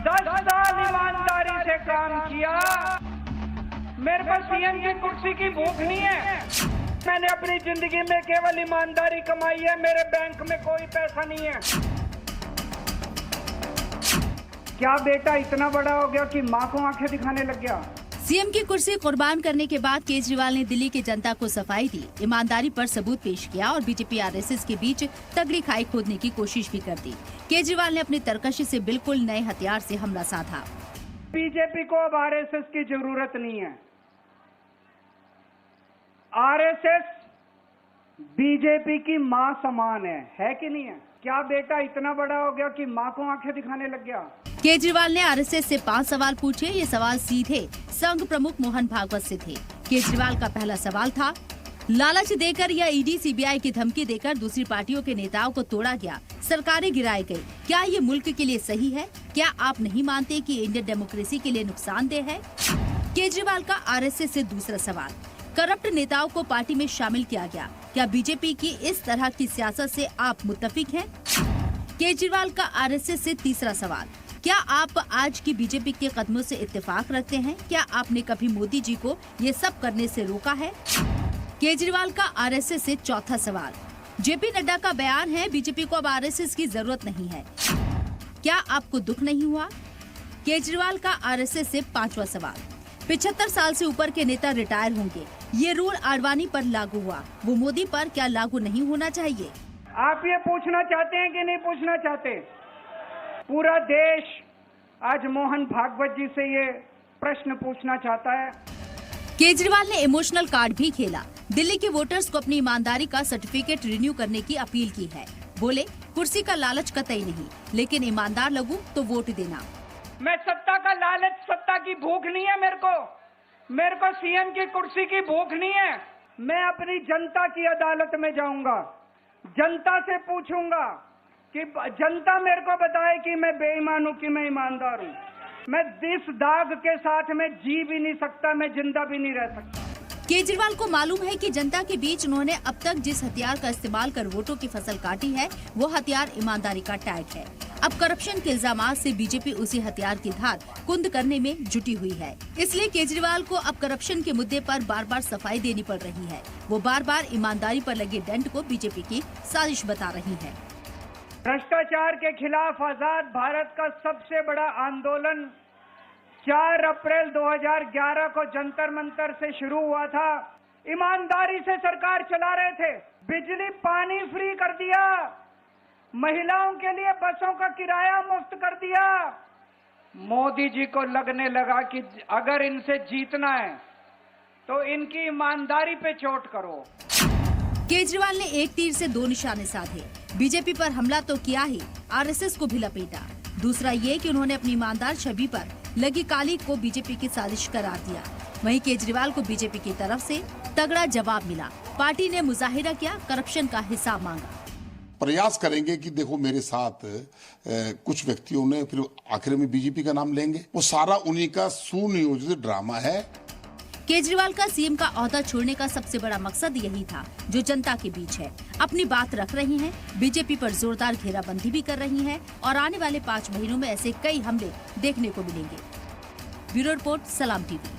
10 साल ईमानदारी से काम किया। मेरे पास सीएम की कुर्सी की भूख नहीं है। मैंने अपनी जिंदगी में केवल ईमानदारी कमाई है। मेरे बैंक में कोई पैसा नहीं है। क्या बेटा इतना बड़ा हो गया कि माँ को आंखें दिखाने लग गया? सीएम की कुर्सी कुर्बान करने के बाद केजरीवाल ने दिल्ली की जनता को सफाई दी, ईमानदारी पर सबूत पेश किया और बीजेपी आरएसएस के बीच तगड़ी खाई खोदने की कोशिश भी कर दी। केजरीवाल ने अपनी तरकशी से बिल्कुल नए हथियार से हमला साधा। बीजेपी को अब आरएसएस की जरूरत नहीं है। आरएसएस बीजेपी की मां समान है कि नहीं है? क्या बेटा इतना बड़ा हो गया कि मां को आंखें दिखाने लग गया? केजरीवाल ने आरएसएस से 5 सवाल पूछे। ये सवाल सीधे संघ प्रमुख मोहन भागवत से थे। केजरीवाल का पहला सवाल था, लालच देकर या ईडी सीबीआई की धमकी देकर दूसरी पार्टियों के नेताओं को तोड़ा गया, सरकारें गिराई गई, क्या ये मुल्क के लिए सही है? क्या आप नहीं मानते कि इंडियन डेमोक्रेसी के लिए नुकसानदेह है? केजरीवाल का आरएसएस से दूसरा सवाल, करप्ट नेताओं को पार्टी में शामिल किया गया, क्या बीजेपी की इस तरह की सियासत से आप मुत्तफिक हैं? केजरीवाल का आरएसएस से तीसरा सवाल, क्या आप आज की बीजेपी के कदमों से इत्तेफाक रखते हैं? क्या आपने कभी मोदी जी को ये सब करने से रोका है? केजरीवाल का आरएसएस से चौथा सवाल, जेपी नड्डा का बयान है, बीजेपी को अब आरएसएस की जरूरत नहीं है, क्या आपको दुख नहीं हुआ? केजरीवाल का आरएसएस से पांचवा सवाल, 75 साल से ऊपर के नेता रिटायर होंगे, ये रूल आडवाणी पर लागू हुआ, वो मोदी पर क्या लागू नहीं होना चाहिए? आप ये पूछना चाहते हैं कि नहीं पूछना चाहते? पूरा देश आज मोहन भागवत जी से ये प्रश्न पूछना चाहता है। केजरीवाल ने इमोशनल कार्ड भी खेला। दिल्ली के वोटर्स को अपनी ईमानदारी का सर्टिफिकेट रिन्यू करने की अपील की है। बोले, कुर्सी का लालच कतई नहीं, लेकिन ईमानदार लगूं तो वोट देना। मैं सत्ता का लालच, सत्ता की भूख नहीं है मेरे को सीएम की कुर्सी की भूख नहीं है। मैं अपनी जनता की अदालत में जाऊंगा, जनता से पूछूंगा कि जनता मेरे को बताए कि मैं बेईमान हूं कि मैं ईमानदार हूं। मैं इस दाग के साथ में जी भी नहीं सकता, मैं जिंदा भी नहीं रह सकता। केजरीवाल को मालूम है कि जनता के बीच उन्होंने अब तक जिस हथियार का इस्तेमाल कर वोटों की फसल काटी है, वो हथियार ईमानदारी का टैग है। अब करप्शन के इल्जामात से बीजेपी उसी हथियार की धार कुंद करने में जुटी हुई है। इसलिए केजरीवाल को अब करप्शन के मुद्दे पर बार बार सफाई देनी पड़ रही है। वो बार बार ईमानदारी पर लगे डेंट को बीजेपी की साजिश बता रही है। भ्रष्टाचार के खिलाफ आजाद भारत का सबसे बड़ा आंदोलन 4 अप्रैल 2011 को जंतर मंतर से शुरू हुआ था। ईमानदारी से सरकार चला रहे थे, बिजली पानी फ्री कर दिया, महिलाओं के लिए बसों का किराया मुफ्त कर दिया। मोदी जी को लगने लगा कि अगर इनसे जीतना है तो इनकी ईमानदारी पे चोट करो। केजरीवाल ने एक तीर से 2 निशाने साधे। बीजेपी पर हमला तो किया ही, आरएसएस को भी लपेटा। दूसरा ये कि उन्होंने अपनी ईमानदार छवि पर लगी काली को बीजेपी की साजिश करार दिया। वहीं केजरीवाल को बीजेपी की तरफ से तगड़ा जवाब मिला। पार्टी ने मुजाहिरा किया, करप्शन का हिसाब मांगा। प्रयास करेंगे कि देखो मेरे साथ कुछ व्यक्तियों ने, फिर आखिर में बीजेपी का नाम लेंगे। वो सारा उन्हीं का सुनियोजित ड्रामा है। केजरीवाल का सीएम का ओहदा छोड़ने का सबसे बड़ा मकसद यही था, जो जनता के बीच है। अपनी बात रख रही हैं, बीजेपी पर जोरदार घेराबंदी भी कर रही हैं और आने वाले 5 महीनों में ऐसे कई हमले देखने को मिलेंगे। ब्यूरो रिपोर्ट, सलाम टीवी।